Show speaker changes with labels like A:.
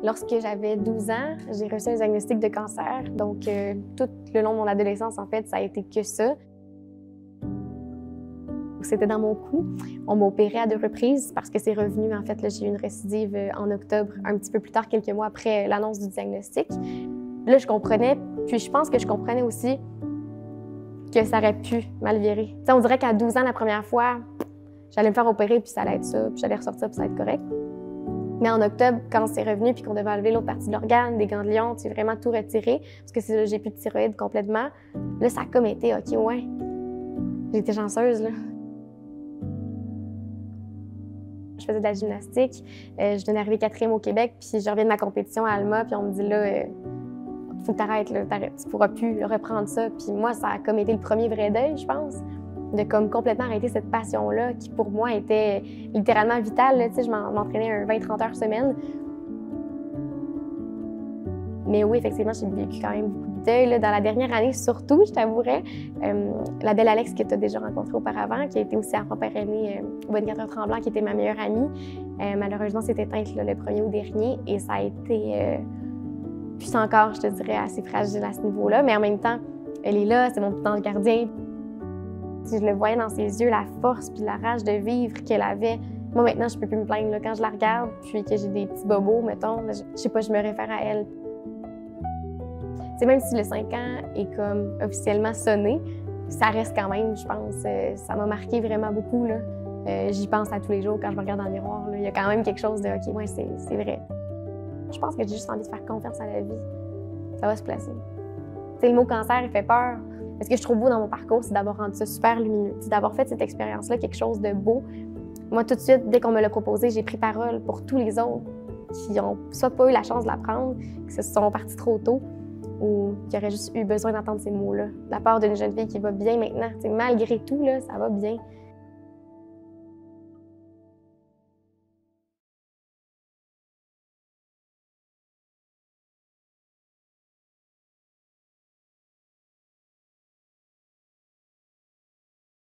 A: Lorsque j'avais 12 ans, j'ai reçu un diagnostic de cancer. Donc, tout le long de mon adolescence, en fait, ça a été que ça. C'était dans mon cou. On m'a opéré à 2 reprises parce que c'est revenu. En fait, j'ai eu une récidive en octobre, un petit peu plus tard, quelques mois après l'annonce du diagnostic. Là, je comprenais, puis je pense que je comprenais aussi que ça aurait pu mal virer. T'sais, on dirait qu'à 12 ans, la première fois, j'allais me faire opérer, puis ça allait être ça, puis j'allais ressortir, puis ça allait être correct. Mais en octobre, quand c'est revenu, puis qu'on devait enlever l'autre partie de l'organe, des ganglions, vraiment tout retirer, parce que j'ai plus de thyroïde complètement, là, ça a comme été, OK, ouais, j'ai été chanceuse, là. Je faisais de la gymnastique, je venais d'arriver 4e au Québec, puis je reviens de ma compétition à Alma, puis on me dit là, faut que t'arrêtes, là, tu pourras plus reprendre ça. Puis moi, ça a comme été le premier vrai deuil, je pense, de comme complètement arrêter cette passion-là qui, pour moi, était littéralement vitale. Là, je m'entraînais un 20-30 heures semaine. Mais oui, effectivement, j'ai vécu quand même beaucoup de deuil. Là. Dans la dernière année, surtout, je t'avouerais, la belle Alex que tu as déjà rencontrée auparavant, qui a été aussi enfant par année au 24h-Tremblant, qui était ma meilleure amie, malheureusement, s'est éteinte là, le 1er août dernier. Et ça a été, puis encore, je te dirais, assez fragile à ce niveau-là. Mais en même temps, elle est là, c'est mon petit ange gardien. Si je le voyais dans ses yeux, la force puis la rage de vivre qu'elle avait. Moi, maintenant, je peux plus me plaindre. Là. Quand je la regarde, puis que j'ai des petits bobos, mettons, je sais pas, je me réfère à elle. T'sais, même si le 5 ans est comme officiellement sonné, ça reste quand même, je pense, ça m'a marqué vraiment beaucoup. J'y pense à tous les jours quand je me regarde dans le miroir. Il y a quand même quelque chose de « OK, ouais, c'est vrai ». Je pense que j'ai juste envie de faire confiance à la vie. Ça va se placer. T'sais, le mot cancer, il fait peur. Mais ce que je trouve beau dans mon parcours, c'est d'avoir rendu ça super lumineux, d'avoir fait cette expérience-là quelque chose de beau. Moi, tout de suite, dès qu'on me l'a proposé, j'ai pris parole pour tous les autres qui n'ont soit pas eu la chance de l'apprendre, qui se sont partis trop tôt, ou qui auraient juste eu besoin d'entendre ces mots-là. De la part d'une jeune fille qui va bien maintenant. T'sais, malgré tout, là, ça va bien.